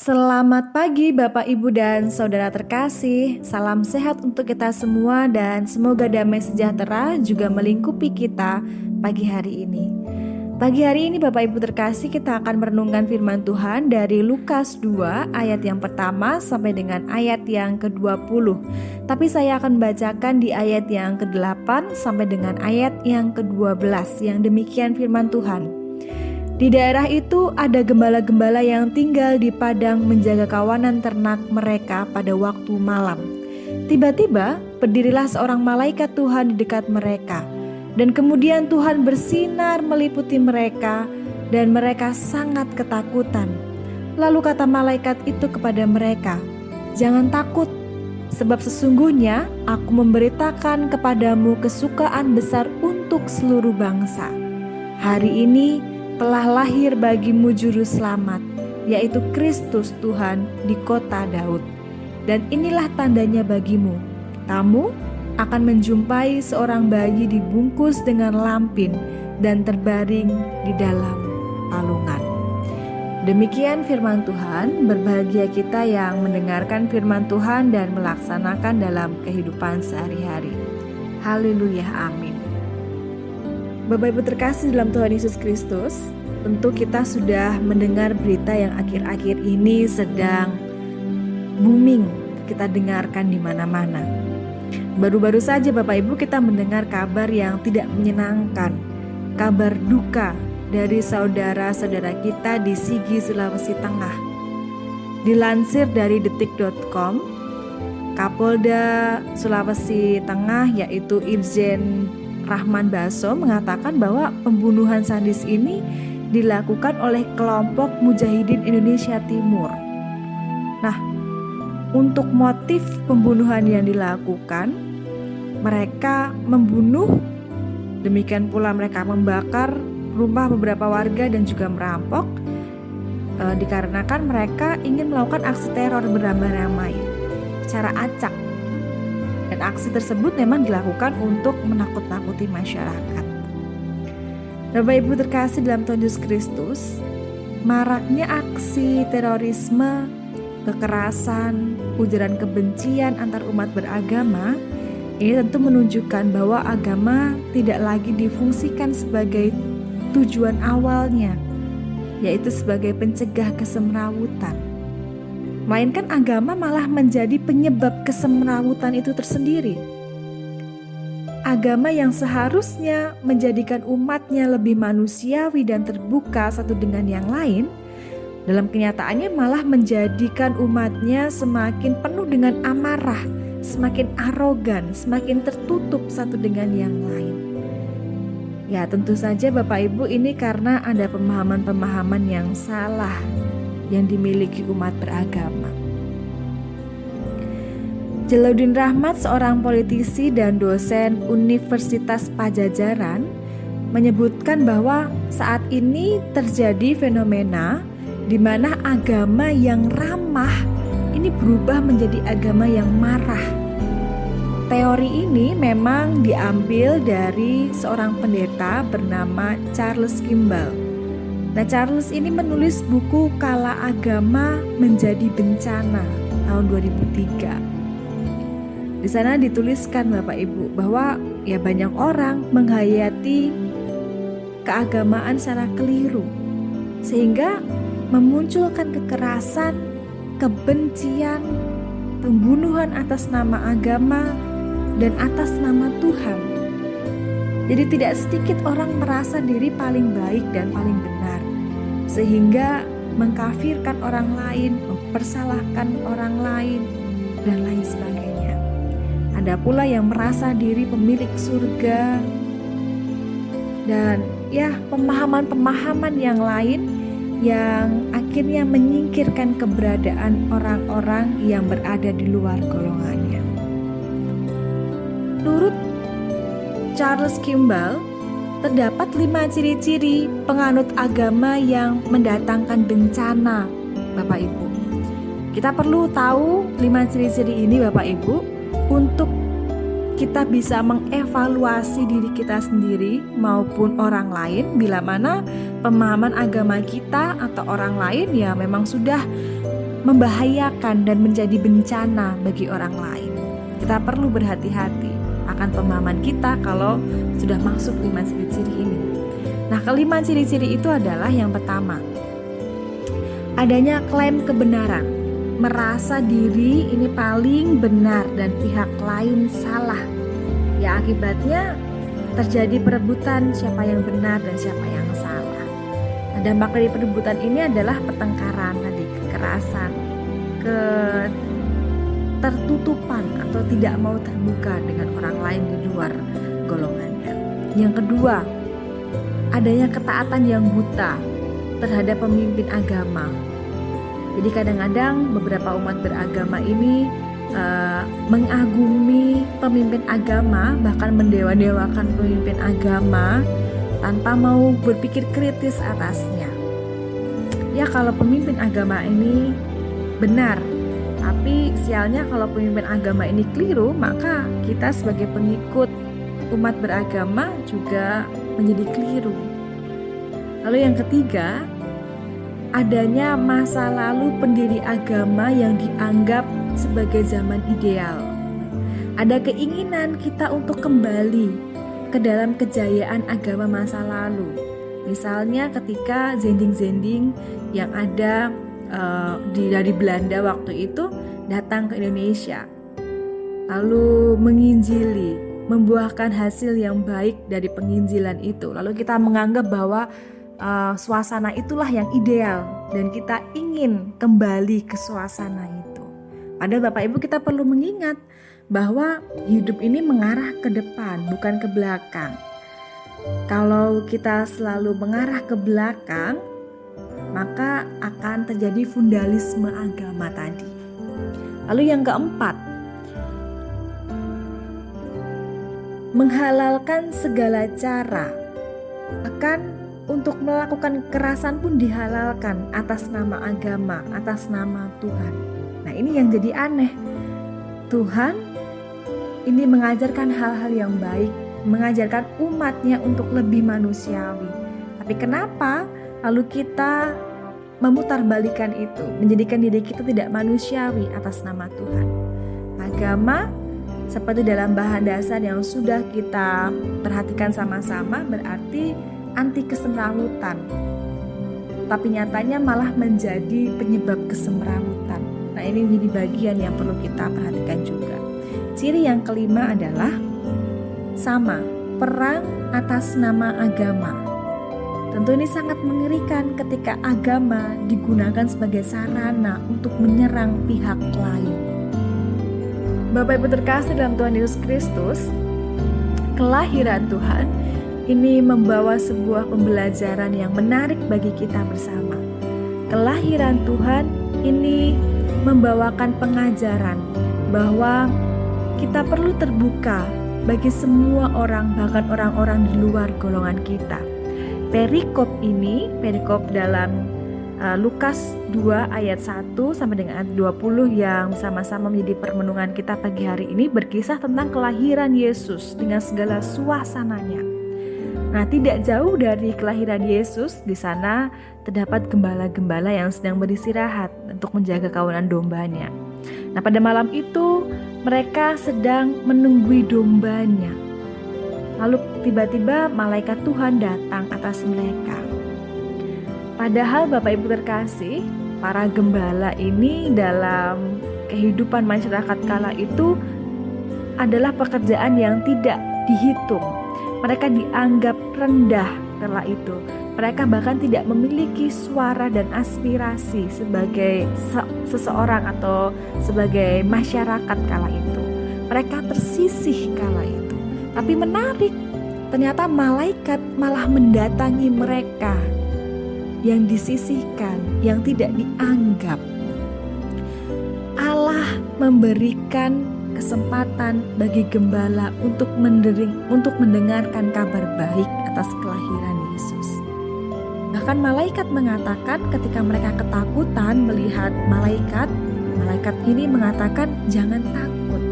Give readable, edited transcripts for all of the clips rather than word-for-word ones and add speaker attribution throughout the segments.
Speaker 1: Selamat pagi Bapak Ibu dan Saudara terkasih. Salam sehat untuk kita semua dan semoga damai sejahtera juga melingkupi kita pagi hari ini. Pagi hari ini Bapak Ibu terkasih, kita akan merenungkan firman Tuhan dari Lukas 2 ayat yang pertama sampai dengan ayat yang ke-20. Tapi saya akan bacakan di ayat yang ke-8 sampai dengan ayat yang ke-12 yang demikian firman Tuhan. Di daerah itu ada gembala-gembala yang tinggal di padang menjaga kawanan ternak mereka pada waktu malam. Tiba-tiba berdirilah seorang malaikat Tuhan di dekat mereka. Dan kemudian Tuhan bersinar meliputi mereka dan mereka sangat ketakutan. Lalu kata malaikat itu kepada mereka, "Jangan takut, sebab sesungguhnya aku memberitakan kepadamu kesukaan besar untuk seluruh bangsa. Hari ini telah lahir bagimu juru selamat, yaitu Kristus Tuhan di kota Daud. Dan inilah tandanya bagimu, kamu akan menjumpai seorang bayi dibungkus dengan lampin dan terbaring di dalam palungan." Demikian firman Tuhan. Berbahagia kita yang mendengarkan firman Tuhan dan melaksanakan dalam kehidupan sehari-hari. Haleluya, amin. Bapak Ibu terkasih dalam Tuhan Yesus Kristus, tentu kita sudah mendengar berita yang akhir-akhir ini sedang booming, kita dengarkan di mana-mana. Baru-baru saja Bapak Ibu kita mendengar kabar yang tidak menyenangkan, kabar duka dari saudara-saudara kita di Sigi, Sulawesi Tengah. Dilansir dari detik.com, Kapolda Sulawesi Tengah yaitu Irjen Rahman Baso mengatakan bahwa pembunuhan sadis ini dilakukan oleh kelompok Mujahidin Indonesia Timur. Nah, untuk motif pembunuhan yang dilakukan, mereka membunuh, demikian pula mereka membakar rumah beberapa warga dan juga merampok, dikarenakan mereka ingin melakukan aksi teror beramai-ramai secara acak. Dan aksi tersebut memang dilakukan untuk menakut-nakuti masyarakat. Bapak Ibu terkasih dalam Tuhan Yesus Kristus, maraknya aksi terorisme, kekerasan, ujaran kebencian antar umat beragama, ini tentu menunjukkan bahwa agama tidak lagi difungsikan sebagai tujuan awalnya, yaitu sebagai pencegah kesemrawutan. Melainkan agama malah menjadi penyebab kesemrawutan itu tersendiri. Agama yang seharusnya menjadikan umatnya lebih manusiawi dan terbuka satu dengan yang lain, dalam kenyataannya malah menjadikan umatnya semakin penuh dengan amarah, semakin arogan, semakin tertutup satu dengan yang lain. Ya, tentu saja Bapak Ibu, ini karena ada pemahaman-pemahaman yang salah yang dimiliki umat beragama. Jalaluddin Rahmat, seorang politisi dan dosen Universitas Padjadjaran, menyebutkan bahwa saat ini terjadi fenomena di mana agama yang ramah ini berubah menjadi agama yang marah. Teori ini memang diambil dari seorang pendeta bernama Charles Kimball. Nah, Charles ini menulis buku Kala Agama Menjadi Bencana tahun 2003. Di sana dituliskan Bapak Ibu bahwa ya banyak orang menghayati keagamaan secara keliru, sehingga memunculkan kekerasan, kebencian, pembunuhan atas nama agama dan atas nama Tuhan. Jadi tidak sedikit orang merasa diri paling baik dan paling benar, sehingga mengkafirkan orang lain, mempersalahkan orang lain, dan lain sebagainya. Ada pula yang merasa diri pemilik surga, dan ya pemahaman-pemahaman yang lain yang akhirnya menyingkirkan keberadaan orang-orang yang berada di luar golongannya. Menurut Charles Kimball, terdapat 5 ciri-ciri penganut agama yang mendatangkan bencana, Bapak Ibu. Kita perlu tahu 5 ciri-ciri ini Bapak Ibu untuk kita bisa mengevaluasi diri kita sendiri maupun orang lain bila mana pemahaman agama kita atau orang lain ya memang sudah membahayakan dan menjadi bencana bagi orang lain. Kita perlu berhati-hati akan pemahaman kita kalau sudah masuk 5 ciri-ciri ini. Nah, kelima ciri-ciri itu adalah yang pertama, adanya klaim kebenaran, merasa diri ini paling benar dan pihak lain salah. Ya, akibatnya terjadi perebutan siapa yang benar dan siapa yang salah. Nah, dampak dari perebutan ini adalah pertengkaran tadi, kekerasan, tertutupan atau tidak mau terbuka dengan orang lain di luar golongannya. Yang kedua, adanya ketaatan yang buta terhadap pemimpin agama. Jadi kadang-kadang beberapa umat beragama ini mengagumi pemimpin agama, bahkan mendewa-dewakan pemimpin agama tanpa mau berpikir kritis atasnya. Ya, kalau pemimpin agama ini benar, tapi sialnya kalau pemimpin agama ini keliru, maka kita sebagai pengikut umat beragama juga menjadi keliru. Lalu yang ketiga, adanya masa lalu pendiri agama yang dianggap sebagai zaman ideal. Ada keinginan kita untuk kembali ke dalam kejayaan agama masa lalu. Misalnya ketika zending-zending yang ada dari Belanda waktu itu datang ke Indonesia, lalu menginjili, membuahkan hasil yang baik dari penginjilan itu. Lalu kita menganggap bahwa suasana itulah yang ideal dan kita ingin kembali ke suasana itu. Padahal Bapak Ibu, kita perlu mengingat bahwa hidup ini mengarah ke depan, bukan ke belakang. Kalau kita selalu mengarah ke belakang, maka akan terjadi fundalisme agama tadi. Lalu yang keempat, menghalalkan segala cara. Bahkan untuk melakukan kekerasan pun dihalalkan atas nama agama, atas nama Tuhan. Nah, ini yang jadi aneh. Tuhan ini mengajarkan hal-hal yang baik, mengajarkan umatnya untuk lebih manusiawi. Tapi kenapa lalu kita memutarbalikan itu, menjadikan diri kita tidak manusiawi atas nama Tuhan? Agama seperti dalam bahan dasar yang sudah kita perhatikan sama-sama berarti anti kesemrawutan, tapi nyatanya malah menjadi penyebab kesemrawutan. Nah, ini menjadi bagian yang perlu kita perhatikan juga. Ciri yang kelima adalah sama, perang atas nama agama. Tentu ini sangat mengerikan ketika agama digunakan sebagai sarana untuk menyerang pihak lain. Bapak Ibu terkasih dalam Tuhan Yesus Kristus, kelahiran Tuhan ini membawa sebuah pembelajaran yang menarik bagi kita bersama. Kelahiran Tuhan ini membawakan pengajaran bahwa kita perlu terbuka bagi semua orang, bahkan orang-orang di luar golongan kita. Perikop ini, perikop dalam Lukas 2 ayat 1 sampai dengan ayat 20 yang sama-sama menjadi permenungan kita pagi hari ini, berkisah tentang kelahiran Yesus dengan segala suasananya. Nah, tidak jauh dari kelahiran Yesus, di sana terdapat gembala-gembala yang sedang beristirahat untuk menjaga kawanan dombanya. Nah, pada malam itu mereka sedang menunggui dombanya. Lalu tiba-tiba malaikat Tuhan datang atas mereka. Padahal Bapak Ibu terkasih, para gembala ini dalam kehidupan masyarakat kala itu adalah pekerjaan yang tidak dihitung. Mereka dianggap rendah kala itu. Mereka bahkan tidak memiliki suara dan aspirasi sebagai seseorang atau sebagai masyarakat kala itu. Mereka tersisih kala itu. Tapi menarik, ternyata malaikat malah mendatangi mereka yang disisihkan, yang tidak dianggap. Allah memberikan kesempatan bagi gembala untuk mendengarkan kabar baik atas kelahiran Yesus. Bahkan malaikat mengatakan ketika mereka ketakutan melihat malaikat ini mengatakan jangan takut.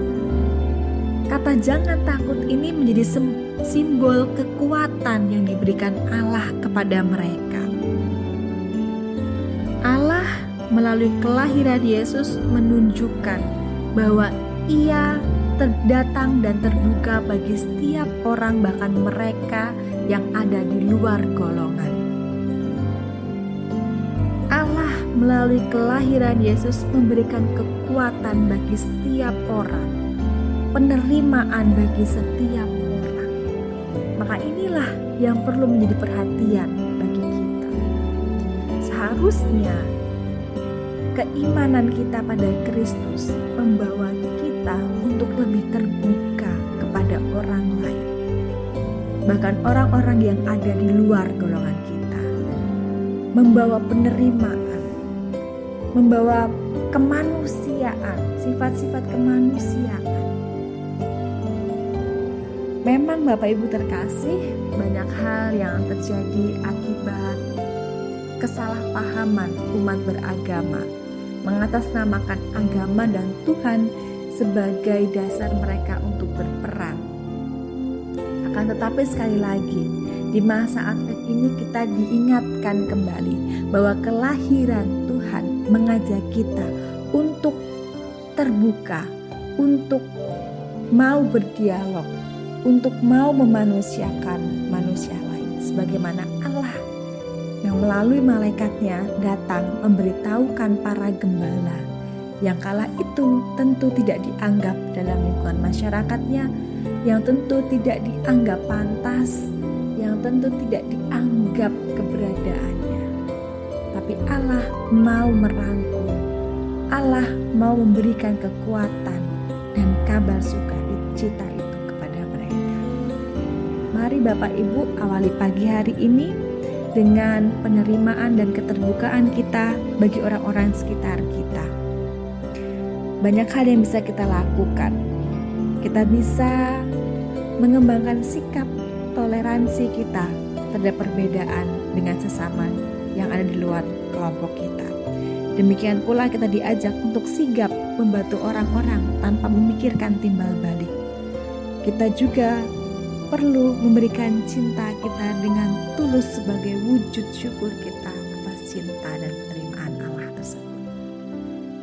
Speaker 1: Kata jangan takut ini menjadi simbol kekuatan yang diberikan Allah kepada mereka. Allah melalui kelahiran Yesus menunjukkan bahwa Ia terdatang dan terbuka bagi setiap orang, bahkan mereka yang ada di luar golongan. Allah melalui kelahiran Yesus memberikan kekuatan bagi setiap orang, penerimaan bagi setiap orang. Maka inilah yang perlu menjadi perhatian bagi kita. Seharusnya keimanan kita pada Kristus membawa kita untuk lebih terbuka kepada orang lain, bahkan orang-orang yang ada di luar golongan kita, membawa penerimaan, membawa kemanusiaan, sifat-sifat kemanusiaan. Memang Bapak Ibu terkasih, banyak hal yang terjadi akibat kesalahpahaman umat beragama, mengatasnamakan agama dan Tuhan sebagai dasar mereka untuk berperang. Akan tetapi sekali lagi, di masa Advent ini kita diingatkan kembali bahwa kelahiran Tuhan mengajak kita untuk terbuka, untuk mau berdialog, untuk mau memanusiakan manusia lain, sebagaimana Allah yang melalui malaikatnya datang memberitahukan para gembala yang kala itu tentu tidak dianggap dalam lingkungan masyarakatnya, yang tentu tidak dianggap pantas, yang tentu tidak dianggap keberadaannya. Tapi Allah mau merangkul, Allah mau memberikan kekuatan dan kabar sukacita itu kepada mereka. Mari Bapak Ibu awali pagi hari ini dengan penerimaan dan keterbukaan kita bagi orang-orang sekitar kita. Banyak hal yang bisa kita lakukan. Kita bisa mengembangkan sikap toleransi kita terhadap perbedaan dengan sesama yang ada di luar kelompok kita. Demikian pula kita diajak untuk sigap membantu orang-orang tanpa memikirkan timbal balik. Kita juga perlu memberikan cinta kita dengan tulus sebagai wujud syukur kita atas cinta dan penerimaan Allah tersebut.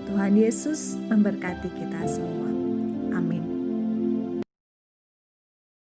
Speaker 1: Tuhan Yesus memberkati kita semua.